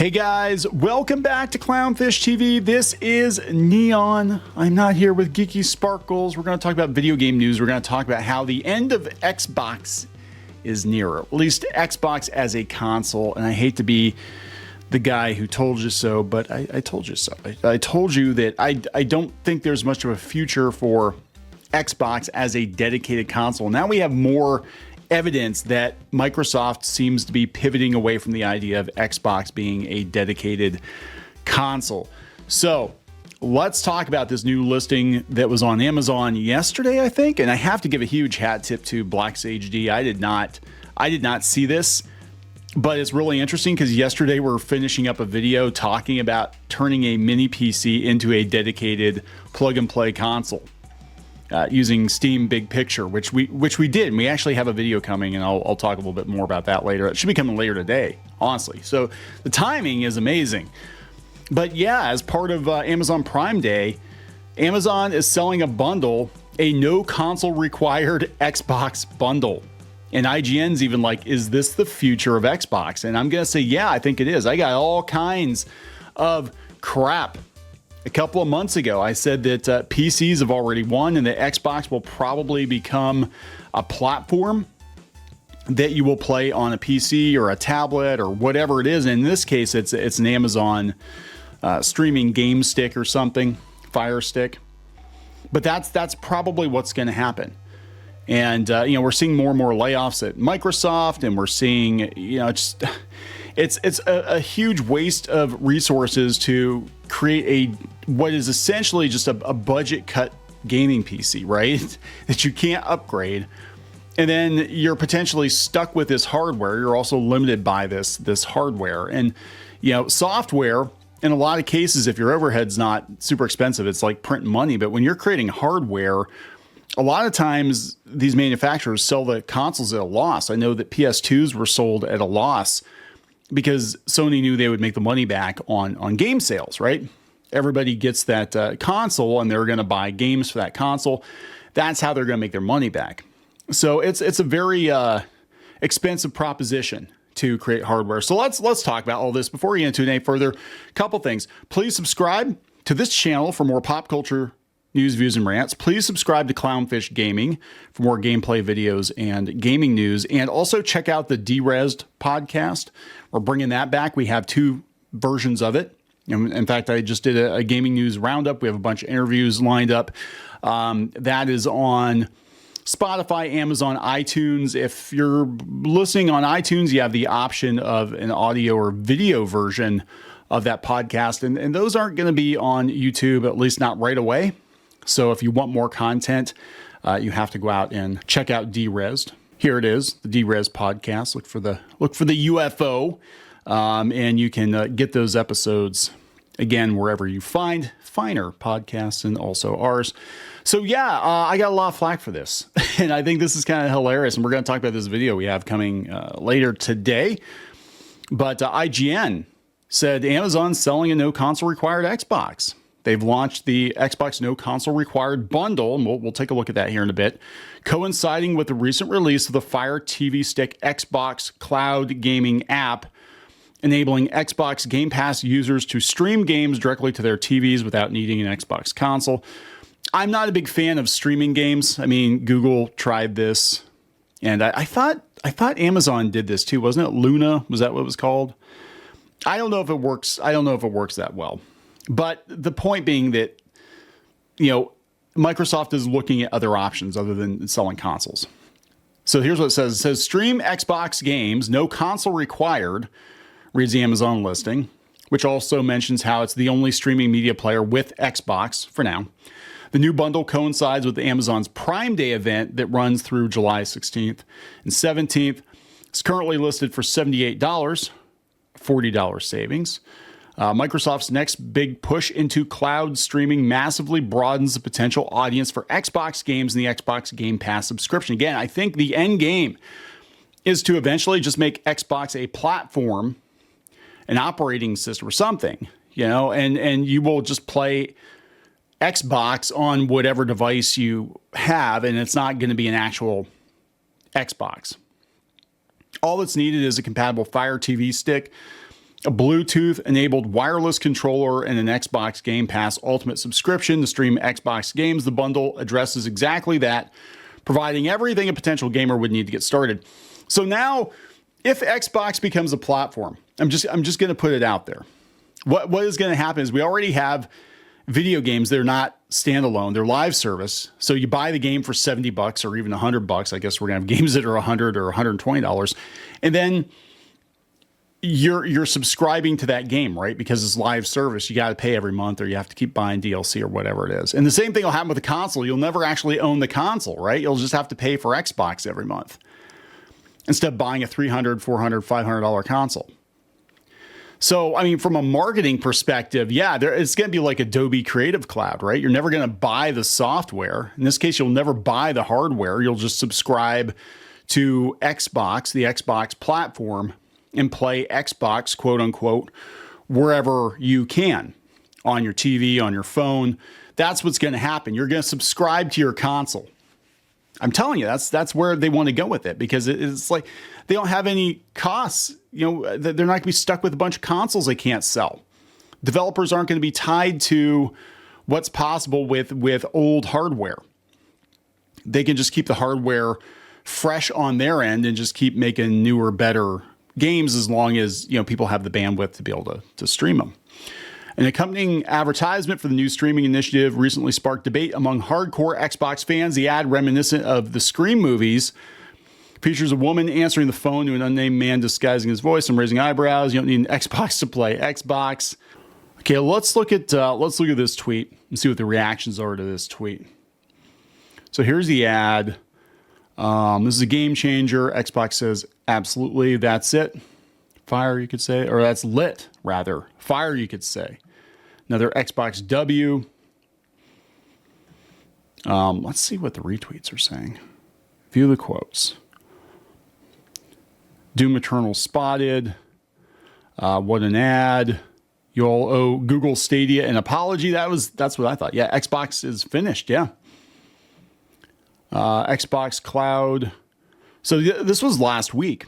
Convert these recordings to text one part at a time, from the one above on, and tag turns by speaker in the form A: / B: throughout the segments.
A: Hey guys, welcome back to Clownfish TV. This is Neon. I'm not here with Geeky Sparkles. We're going to talk about video game news. We're going to talk about how the end of Xbox is nearer, at least Xbox as a console. And I hate to be the guy who told you so, but I told you so. I told you that I don't think there's much of a future for Xbox as a dedicated console. Now we have more evidence that Microsoft seems to be pivoting away from the idea of Xbox being a dedicated console. So let's talk about this new listing that was on Amazon yesterday, I think. And I have to give a huge hat tip to Black Sage D. I did not see this, but it's really interesting because yesterday we're finishing up a video talking about turning a mini PC into a dedicated plug and play console. Using Steam Big Picture, which we did. And we actually have a video coming, and I'll talk a little bit more about that later. It should be coming later today, honestly. So the timing is amazing. But yeah, as part of Amazon Prime Day, Amazon is selling a bundle, a no console required Xbox bundle. And IGN's even like, is this the future of Xbox? And I'm going to say, yeah, I think it is. I got all kinds of crap. A couple of months ago, I said that PCs have already won and that Xbox will probably become a platform that you will play on a PC or a tablet or whatever it is. And in this case, it's an Amazon streaming game stick or something, Fire Stick. But that's probably what's going to happen. And we're seeing more and more layoffs at Microsoft, and we're seeing it's a huge waste of resources to create what is essentially just a budget cut gaming PC, right? That you can't upgrade. And then you're potentially stuck with this hardware. You're also limited by this hardware. And, software, in a lot of cases, if your overhead's not super expensive, it's like printing money. But when you're creating hardware, a lot of times these manufacturers sell the consoles at a loss. I know that PS2s were sold at a loss because Sony knew they would make the money back on game sales, right? Everybody gets that console and they're going to buy games for that console. That's how they're going to make their money back. So it's a very expensive proposition to create hardware. So let's talk about all this. Before we get into it any further, a couple things. Please subscribe to this channel for more pop culture news, views, and rants. Please subscribe to Clownfish Gaming for more gameplay videos and gaming news. And also check out the Derezzed podcast. We're bringing that back. We have two versions of it. In fact, I just did a gaming news roundup. We have a bunch of interviews lined up. That is on Spotify, Amazon, iTunes. If you're listening on iTunes, you have the option of an audio or video version of that podcast. And those aren't going to be on YouTube, at least not right away. So if you want more content, you have to go out and check out Derezzed. Here it is, the Derezzed podcast. Look for the UFO, and you can get those episodes again wherever you find finer podcasts, and also ours. So yeah, I got a lot of flack for this, and I think this is kind of hilarious. And we're going to talk about this video we have coming later today. But IGN said Amazon's selling a no console required Xbox. They've launched the Xbox No Console Required bundle, and we'll take a look at that here in a bit, coinciding with the recent release of the Fire TV Stick Xbox Cloud Gaming app, enabling Xbox Game Pass users to stream games directly to their TVs without needing an Xbox console. I'm not a big fan of streaming games. I mean, Google tried this, and I thought Amazon did this too, wasn't it? Luna, was that what it was called? I don't know if it works. I don't know if it works that well. But the point being that, Microsoft is looking at other options other than selling consoles. So here's what it says. It says, stream Xbox games, no console required, reads the Amazon listing, which also mentions how it's the only streaming media player with Xbox for now. The new bundle coincides with Amazon's Prime Day event that runs through July 16th and 17th. It's currently listed for $78, $40 savings. Microsoft's next big push into cloud streaming massively broadens the potential audience for Xbox games and the Xbox Game Pass subscription. Again, I think the end game is to eventually just make Xbox a platform, an operating system or something, and you will just play Xbox on whatever device you have, and it's not going to be an actual Xbox. All that's needed is a compatible Fire TV stick a Bluetooth-enabled wireless controller, and an Xbox Game Pass Ultimate subscription to stream Xbox games. The bundle addresses exactly that, providing everything a potential gamer would need to get started. So now, if Xbox becomes a platform, I'm just going to put it out there. What is going to happen is we already have video games. They're not standalone. They're live service. So you buy the game for $70 or even $100. I guess we're going to have games that are $100 or $120. And then you're subscribing to that game, right? Because it's live service. You got to pay every month, or you have to keep buying DLC or whatever it is. And the same thing will happen with the console. You'll never actually own the console, right? You'll just have to pay for Xbox every month instead of buying a $300, $400, $500 console. So, I mean, from a marketing perspective, yeah, it's going to be like Adobe Creative Cloud, right? You're never going to buy the software. In this case, you'll never buy the hardware. You'll just subscribe to Xbox, the Xbox platform, and play Xbox, quote unquote, wherever you can, on your TV, on your phone. That's what's going to happen. You're going to subscribe to your console. I'm telling you, that's where they want to go with it, because it's like they don't have any costs. You know, they're not going to be stuck with a bunch of consoles they can't sell. Developers aren't going to be tied to what's possible with old hardware. They can just keep the hardware fresh on their end and just keep making newer, better games, as long as, you know, people have the bandwidth to be able to stream them. An accompanying advertisement for the new streaming initiative recently sparked debate among hardcore Xbox fans. The ad, reminiscent of the Scream movies, features a woman answering the phone to an unnamed man disguising his voice and raising eyebrows. You don't need an Xbox to play Xbox. Okay, let's look at this tweet and see what the reactions are to this tweet. So here's the ad. This is a game changer. Xbox says, absolutely, that's it. Fire, you could say, or that's lit, rather. Fire, you could say. Another Xbox W. Let's see what the retweets are saying. View the quotes. Doom Eternal spotted. What an ad. You all owe Google Stadia an apology. That's what I thought. Yeah, Xbox is finished. Yeah. Xbox Cloud. So this was last week.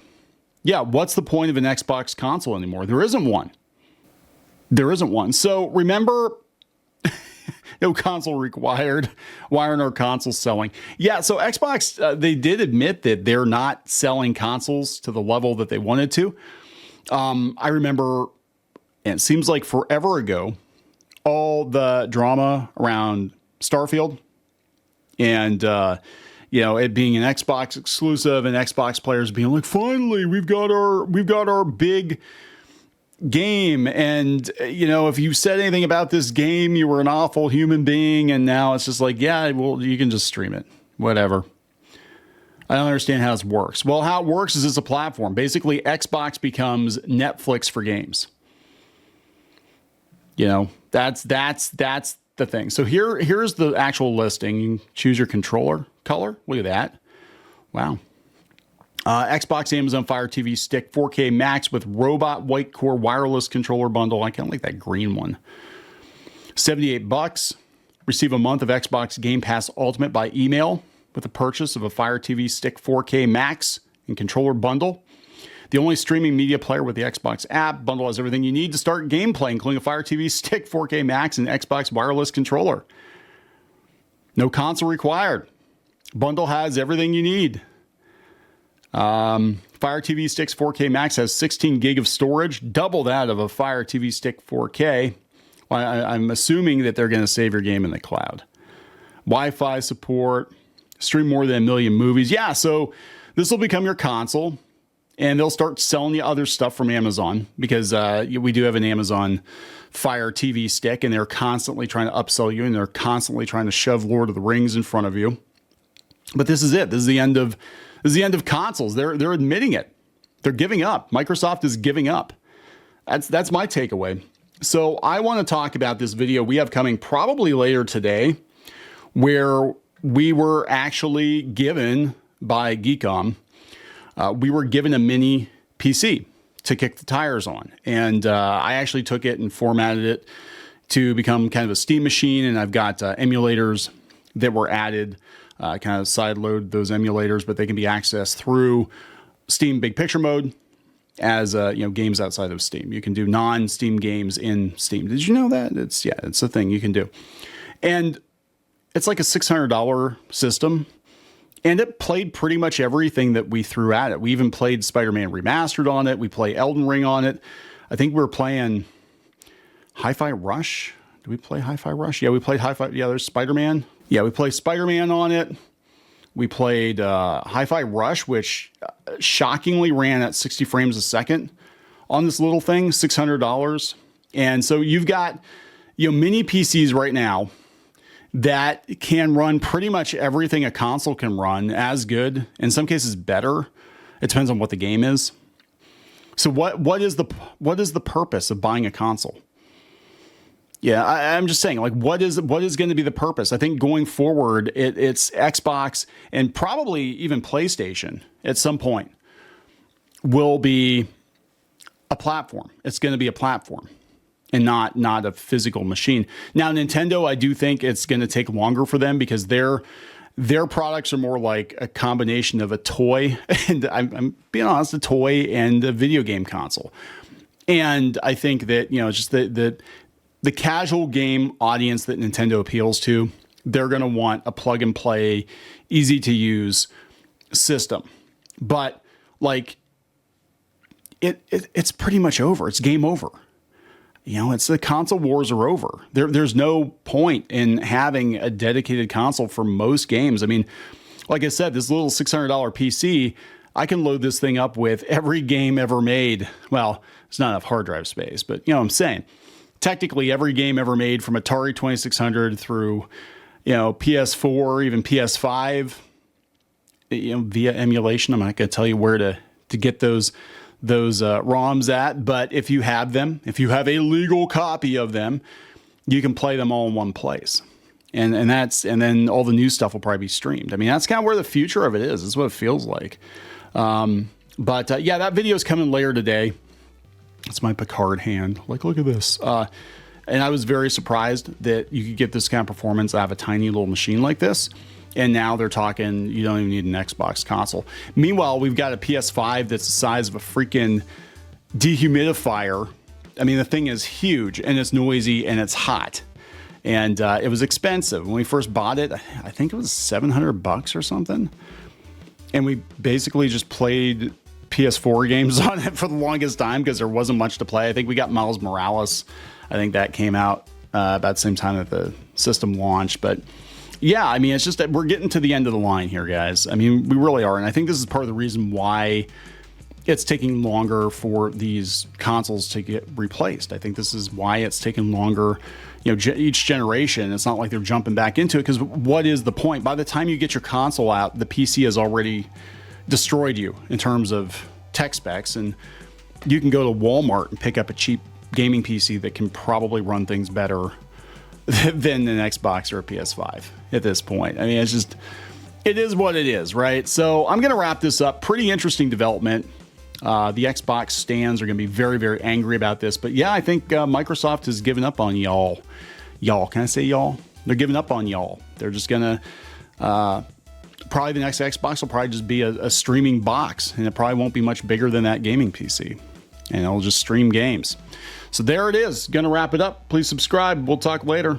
A: Yeah, what's the point of an Xbox console anymore? There isn't one. There isn't one. So remember, no console required. Why aren't our consoles selling? Yeah, so Xbox, they did admit that they're not selling consoles to the level that they wanted to. I remember, and it seems like forever ago, all the drama around Starfield and you know, it being an Xbox exclusive and Xbox players being like, finally, we've got our big game. And, you know, if you said anything about this game, you were an awful human being. And now it's just like, yeah, well, you can just stream it, whatever. I don't understand how this works. Well, how it works is it's a platform. Basically, Xbox becomes Netflix for games. You know, that's the thing. So here's the actual listing. You can choose your controller color. Look at that. Wow. Xbox, Amazon Fire TV Stick 4K Max with Robot White Core wireless controller bundle. I kind of like that green one. $78. Receive a month of Xbox Game Pass Ultimate by email with the purchase of a Fire TV Stick 4K Max and controller bundle. The only streaming media player with the Xbox app. Bundle has everything you need to start gameplay, including a Fire TV Stick 4K Max and Xbox wireless controller. No console required. Bundle has everything you need. Fire TV Sticks 4K Max has 16 gig of storage, double that of a Fire TV Stick 4K. I'm assuming that they're going to save your game in the cloud. Wi-Fi support, stream more than 1 million movies. Yeah, so this will become your console, and they'll start selling you other stuff from Amazon, because we do have an Amazon Fire TV Stick, and they're constantly trying to upsell you, and they're constantly trying to shove Lord of the Rings in front of you. But this is it. This is the end of consoles. They're admitting it. They're giving up. Microsoft is giving up. That's my takeaway. So I want to talk about this video we have coming probably later today, where we were actually given by Geekom, we were given a mini PC to kick the tires on. And I actually took it and formatted it to become kind of a Steam machine. And I've got emulators that were added, kind of sideload those emulators, but they can be accessed through Steam Big Picture mode. as games outside of Steam. You can do non-Steam games in Steam. Did you know that? It's a thing you can do. And it's like a $600 system. And it played pretty much everything that we threw at it. We even played Spider-Man Remastered on it. We play Elden Ring on it. I think we were playing Hi-Fi Rush. Did we play Hi-Fi Rush? Yeah, we played Hi-Fi. Yeah, there's Spider-Man. Yeah, we played Spider-Man on it. We played Hi-Fi Rush, which shockingly ran at 60 frames a second on this little thing, $600. And so you've got mini PCs right now that can run pretty much everything a console can run as good, in some cases better. It depends on what the game is. So what is the purpose of buying a console? Yeah, I'm just saying, like, what is going to be the purpose? I think going forward, it's Xbox and probably even PlayStation at some point will be a platform. It's going to be a platform and not a physical machine. Now, Nintendo, I do think it's going to take longer for them because their products are more like a combination of a toy and I'm being honest, a toy and a video game console. And I think that just the casual game audience that Nintendo appeals to, they're going to want a plug and play, easy to use system. But like it's pretty much over. It's game over. It's the console wars are over. There's no point in having a dedicated console for most games. I mean, like I said, this little $600 PC, I can load this thing up with every game ever made. Well, it's not enough hard drive space, but I'm saying technically every game ever made from Atari 2600 through, PS4, even PS5, via emulation. I'm not going to tell you where to get those ROMs at, but if you have them, if you have a legal copy of them, you can play them all in one place. And then all the new stuff will probably be streamed. I mean, that's kind of where the future of it is. It's what it feels like. But that video is coming later today. It's my Picard hand. Like, look at this. And I was very surprised that you could get this kind of performance out of a tiny little machine like this. And now they're talking, you don't even need an Xbox console. Meanwhile, we've got a PS5 that's the size of a freaking dehumidifier. I mean, the thing is huge and it's noisy and it's hot. And it was expensive. When we first bought it, I think it was $700 or something. And we basically just played PS4 games on it for the longest time because there wasn't much to play. I think we got Miles Morales. I think that came out about the same time that the system launched. But yeah, I mean, it's just that we're getting to the end of the line here, guys. I mean, we really are. And I think this is part of the reason why it's taking longer for these consoles to get replaced. I think this is why it's taking longer, each generation. It's not like they're jumping back into it because what is the point? By the time you get your console out, the PC has already destroyed you in terms of tech specs. And you can go to Walmart and pick up a cheap gaming PC that can probably run things better than an Xbox or a PS5 at this point. I mean, it is what it is, right? So I'm going to wrap this up. Pretty interesting development. The Xbox stands are going to be very, very angry about this. But yeah, I think Microsoft has given up on y'all. Y'all, can I say y'all? They're giving up on y'all. They're just going to, probably the next Xbox will probably just be a streaming box. And it probably won't be much bigger than that gaming PC. And it'll just stream games. So there it is. Going to wrap it up. Please subscribe. We'll talk later.